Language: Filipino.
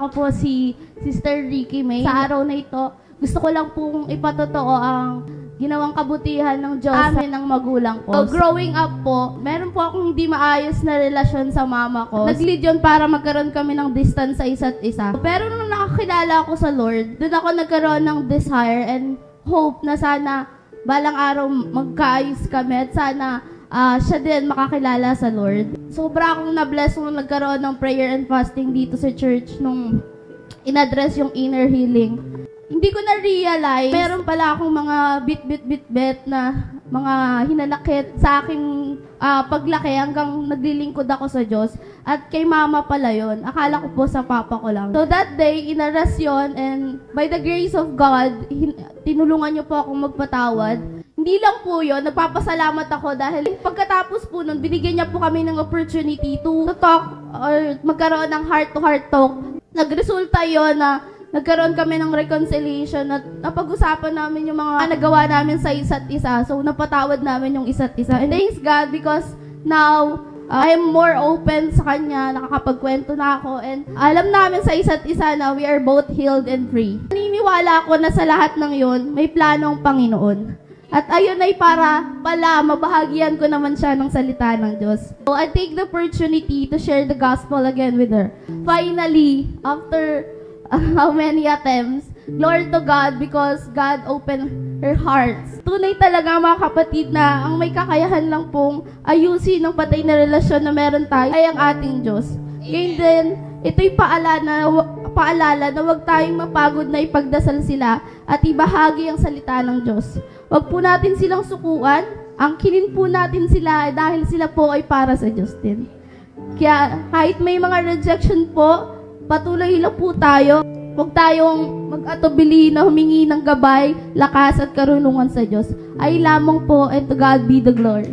Ako po si Sister Ricky May. Sa araw na ito, gusto ko lang pong ipatotoo ang ginawang kabutihan ng Diyos sa amin ng magulang ko. So, growing up po, meron po akong hindi maayos na relasyon sa mama ko. Nag-lead yun para magkaroon kami ng distance sa isa't isa. Pero nung nakakilala ako sa Lord, doon ako nagkaroon ng desire and hope na sana balang araw magkaayos kami at sana siya din makakilala sa Lord. Sobra akong na-bless nung nagkaroon ng prayer and fasting dito sa church nung in-address yung inner healing. Hindi ko na-realize, meron pala akong mga bit na mga hinanakit sa aking paglaki hanggang naglilingkod ako sa Diyos. At kay mama pala yun. Akala ko po sa papa ko lang. So that day, inaras yun and by the grace of God, tinulungan niyo po akong magpatawad. Hindi lang po yun, nagpapasalamat ako dahil pagkatapos po nun, binigyan niya po kami ng opportunity to talk or magkaroon ng heart-to-heart talk. Nagresulta yun na nagkaroon kami ng reconciliation at napag-usapan namin yung mga nagawa namin sa isa't isa. So, napatawad namin yung isa't isa. And thanks God because now, I am more open sa Kanya, nakakapagkwento na ako, and alam namin sa isa't isa na we are both healed and free. Naniniwala ako na sa lahat ng yun, may plano ang Panginoon. At ayun ay para pala mabahagian ko naman siya ng salita ng Diyos. So, I take the opportunity to share the gospel again with her. Finally, after how many attempts, glory to God because God opened her heart. Tunay talaga mga kapatid na ang may kakayahan lang pong ayusin ng patay na relasyon na meron tayo ay ang ating Diyos. Ngayon din, ito'y paalala na huwag tayong mapagod na ipagdasal sila at ibahagi ang salita ng Diyos. Huwag po natin silang sukuan, angkinin po natin sila dahil sila po ay para sa Diyos din. Kaya kahit may mga rejection po, patuloy lang po tayo. Huwag tayong mag-atubili na humingi ng gabay, lakas at karunungan sa Diyos. Ay lamang po, and to God be the glory.